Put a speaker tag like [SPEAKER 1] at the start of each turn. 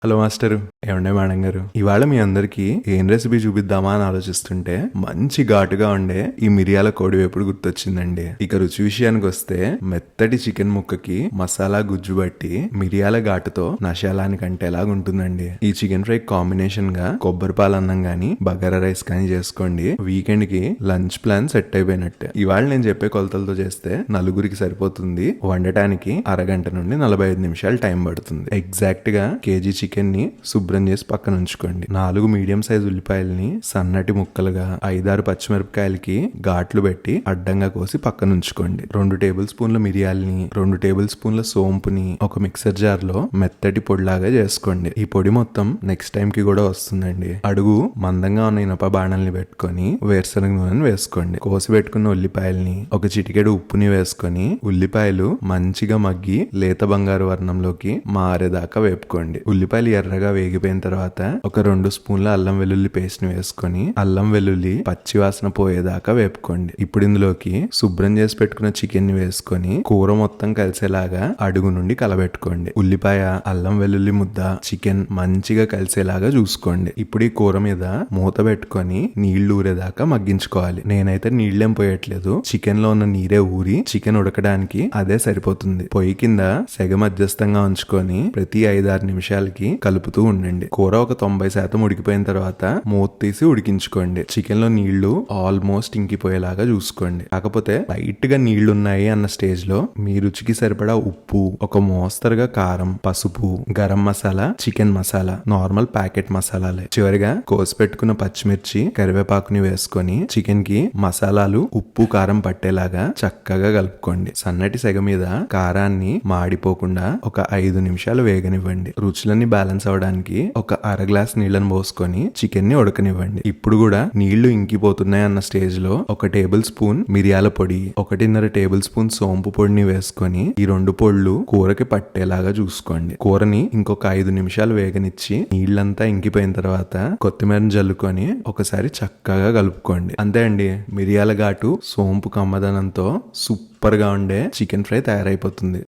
[SPEAKER 1] Hello master, ఏమండే madam గారు, ఇవాళ మీ అందరికి ఏం రెసిపీ చూపిద్దామా అని ఆలోచిస్తుంటే మంచి ఘాటుగా ఉండే ఈ మిరియాల కోడి వేపుడు గుర్తొచ్చిందండి. ఇక రుచి విషయానికి వస్తే మెత్తటి చికెన్ ముక్కకి మసాలా గుజ్జు బట్టి మిరియాల ఘాటుతో నశాలానికంటే ఎలాగుంటుందండి. ఈ చికెన్ ఫ్రై కాంబినేషన్ గా కొబ్బరి పాలన్నం గానీ బగారా రైస్ కానీ చేసుకోండి, వీకెండ్ కి లంచ్ ప్లాన్ సెట్ అయిపోయినట్టే. ఇవాళ నేను చెప్పే కొలతలతో చేస్తే నలుగురికి సరిపోతుంది. వండటానికి అరగంట నుండి 45 నిమిషాలు టైం పడుతుంది. ఎగ్జాక్ట్ గా కేజీ చికెన్ ని శుభ్రం చేసి పక్కన ఉంచుకోండి. 4 మీడియం సైజ్ ఉల్లిపాయల్ని సన్నటి ముక్కలుగా, 5-6 పచ్చిమిరపకాయలకి ఘాట్లు పెట్టి అడ్డంగా కోసి పక్కన ఉంచుకోండి. 2 టేబుల్ స్పూన్ల మిరియాలని, 2 టేబుల్ స్పూన్ల సోంపుని ఒక మిక్సర్ జార్ లో మెత్తటి పొడిలాగా చేసుకోండి. ఈ పొడి మొత్తం నెక్స్ట్ టైం కి కూడా వస్తుందండి. అడుగు మందంగా ఉన్న ఇనప బాణల్ని పెట్టుకొని వేరుశనగ నూనెని వేసుకోండి. కోసి పెట్టుకున్న ఉల్లిపాయల్ని ఒక చిటికెడు ఉప్పుని వేసుకొని ఉల్లిపాయలు మంచిగా మగ్గి లేత బంగారు వర్ణంలోకి మారేదాకా వేపుకోండి. ఉల్లిపాయలు ఎర్రగా వేగిపోయిన తర్వాత ఒక 2 స్పూన్ల అల్లం వెల్లుల్లి పేస్ట్ ని వేసుకొని అల్లం వెల్లుల్లి పచ్చి వాసన పోయేదాకా వేపుకోండి. ఇప్పుడు ఇందులోకి శుభ్రం చేసి పెట్టుకున్న చికెన్ ని వేసుకొని కూర మొత్తం కలిసేలాగా అడుగు నుండి కలబెట్టుకోండి. ఉల్లిపాయ, అల్లం వెల్లుల్లి ముద్ద, చికెన్ మంచిగా కలిసేలాగా చూసుకోండి. ఇప్పుడు ఈ కూర మీద మూత పెట్టుకొని నీళ్లు ఊరేదాకా మగ్గించుకోవాలి. నేనైతే నీళ్ళేం పోయట్లేదు, చికెన్ లో ఉన్న నీరే ఊరి చికెన్ ఉడకడానికి అదే సరిపోతుంది. పొయ్యి కింద సెగ మధ్యస్థంగా ఉంచుకొని ప్రతి 5-6 నిమిషాలకి కలుపుతూ ఉండండి. కూర ఒక 90% ఉడికిపోయిన తర్వాత మూత తీసి ఉడికించుకోండి. చికెన్ లో నీళ్లు ఆల్మోస్ట్ ఇంకిపోయేలాగా చూసుకోండి. కాకపోతే లైట్ గా నీళ్లు ఉన్నాయి అన్న స్టేజ్ లో మీ రుచికి సరిపడా ఉప్పు, ఒక మోస్తరుగా కారం, పసుపు, garam masala, chicken masala, normal packet మసాలాలే, చివరిగా కోసి పెట్టుకున్న పచ్చిమిర్చి, కరివేపాకుని వేసుకొని చికెన్ కి మసాలాలు, ఉప్పు, కారం పట్టేలాగా చక్కగా కలుపుకోండి. సన్నటి సెగ మీద కారాన్ని మాడిపోకుండా ఒక 5 నిమిషాలు వేగనివ్వండి. రుచులన్నీ బ్యాలెన్స్ అవడానికి ఒక అర గ్లాస్ నీళ్లను పోసుకొని చికెన్ ని ఉడకనివ్వండి. ఇప్పుడు కూడా నీళ్లు ఇంకిపోతున్నాయి అన్న స్టేజ్ లో ఒక టేబుల్ స్పూన్ మిరియాల పొడి, 1.5 టేబుల్ స్పూన్ సోంపు పొడిని వేసుకొని ఈ 2 పొడులు కూరకి పట్టేలాగా చూసుకోండి. కూరని ఇంకొక 5 నిమిషాలు వేగనిచ్చి నీళ్లంతా ఇంకిపోయిన తర్వాత కొత్తిమీరని జల్లుకొని ఒకసారి చక్కగా కలుపుకోండి. అంతే అండి, మిరియాల ఘాటు, సోంపు కమ్మదనంతో సూపర్ గా ఉండే చికెన్ ఫ్రై తయారైపోతుంది.